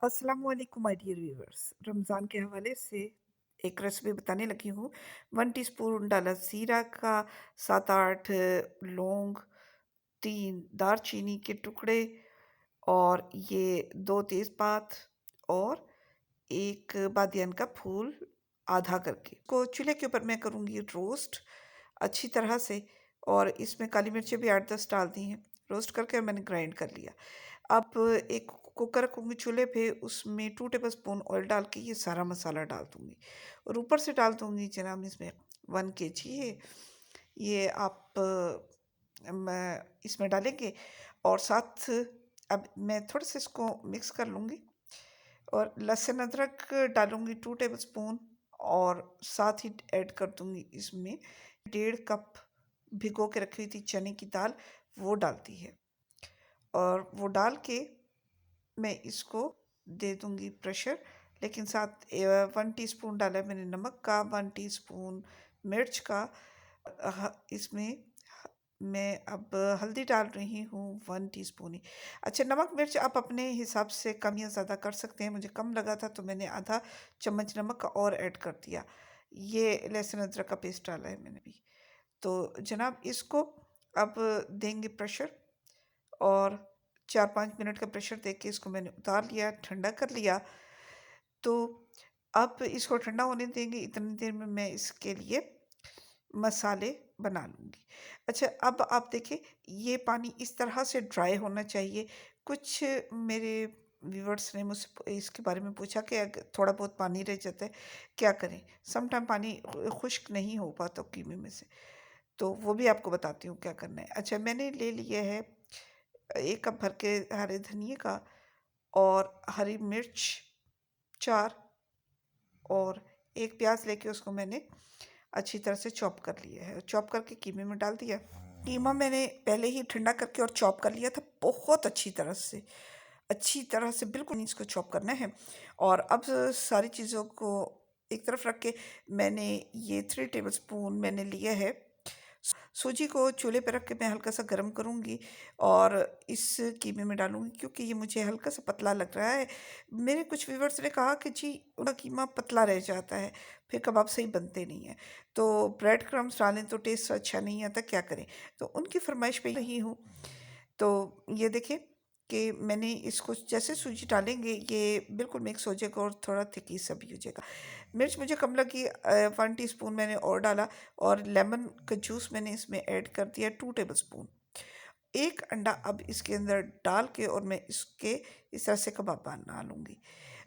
अस्सलाम वालेकुम my dear viewers. Ramzan के हवाले से एक रेसिपी बताने लगी हूँ। 1 टीस्पून डाला ज़ीरा का, 7-8 लौंग, 3 दालचीनी के टुकड़े और ये 2 तेज़पात और 1 बादियान का फूल आधा करके। को चूल्हे के ऊपर मैं करूँगी रोस्ट अच्छी तरह से और इसमें काली मिर्चें भी 8-10 डाल दी हैं। रोस्ट करके मैंने ग्राइंड कर लिया। अब एक कुकर रखूँगी चूल्हे पे, उसमें 2 टेबलस्पून ऑयल डाल के ये सारा मसाला डाल दूँगी और ऊपर से डाल दूँगी जनाब इसमें 1 केजी ये आप मैं इसमें डालेंगे और साथ अब मैं थोड़ा सा इसको मिक्स कर लूँगी और लहसुन अदरक डालूँगी 2 टेबलस्पून और साथ ही ऐड कर दूँगी इसमें 1.5 कप भिगो के रखी हुई थी चने की दाल, वो डालती है और वो डाल के मैं इसको दे दूँगी प्रेशर। लेकिन साथ 1 टीस्पून डाला है मैंने नमक का, 1 टीस्पून मिर्च का। इसमें मैं अब हल्दी डाल रही हूँ 1 टीस्पून ही। अच्छा, नमक मिर्च आप अपने हिसाब से कम या ज़्यादा कर सकते हैं। मुझे कम लगा था तो मैंने आधा चम्मच नमक का और ऐड कर दिया। ये लहसुन अदरक का पेस्ट डाला है मैंने भी। तो जनाब इसको अब देंगे प्रेशर और 4-5 मिनट का प्रेशर देके इसको मैंने उतार लिया, ठंडा कर लिया। तो अब इसको ठंडा होने देंगे, इतनी देर में मैं इसके लिए मसाले बना लूँगी। अच्छा, अब आप देखें ये पानी इस तरह से ड्राई होना चाहिए। कुछ मेरे व्यूअर्स ने मुझसे इसके बारे में पूछा कि अगर थोड़ा बहुत पानी रह जाता है, क्या करें? सम टाइम पानी खुश्क नहीं हो पाता कीमे में से, तो वो भी आपको बताती हूँ क्या करना है। अच्छा, मैंने ले लिया है 1 कप भर के हरे धनिये का और हरी मिर्च 4 और 1 प्याज लेके उसको मैंने अच्छी तरह से चॉप कर लिया है। चॉप करके कीमे में डाल दिया। कीमा मैंने पहले ही ठंडा करके और चॉप कर लिया था बहुत अच्छी तरह से बिल्कुल इसको चॉप करना है। और अब सारी चीज़ों को एक तरफ रख के मैंने ये 3 टेबलस्पून मैंने लिया है। सूजी को चूल्हे पे रख के मैं हल्का सा गर्म करूँगी और इस कीमे में डालूँगी क्योंकि ये मुझे हल्का सा पतला लग रहा है। मेरे कुछ व्यूअर्स ने कहा कि जी उनका कीमा पतला रह जाता है, फिर कबाब सही बनते नहीं हैं। तो ब्रेड क्रम्स डालें तो टेस्ट अच्छा नहीं आता, क्या करें? तो उनकी फरमाइश पे ही हूँ। तो ये देखिए कि मैंने इसको जैसे सूजी डालेंगे ये बिल्कुल मिक्स हो जाएगा और थोड़ा थिकी सा भी हो जाएगा। मिर्च मुझे कम लगी, 1 टीस्पून मैंने और डाला और लेमन का जूस मैंने इसमें ऐड कर दिया 2 टेबलस्पून। 1 अंडा अब इसके अंदर डाल के और मैं इसके इस तरह से कबाब बना लूँगी।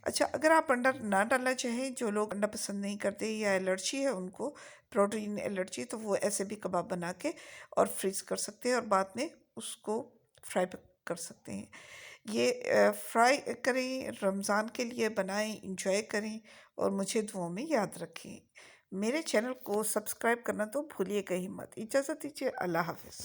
अच्छा, अगर आप अंडा ना डालना चाहें, जो लोग अंडा पसंद नहीं करते या एलर्जी है उनको, प्रोटीन एलर्जी, तो वो ऐसे भी कबाब बना के और फ्रीज़ कर सकते हैं और बाद में उसको फ्राई कर सकते हैं। ये फ्राई करें, रमज़ान के लिए बनाएं, इंजॉय करें और मुझे दुआओं में याद रखें। मेरे चैनल को सब्सक्राइब करना तो भूलिएगा ही मत। इजाज़त दीजिए, अल्लाह हाफ़िज़।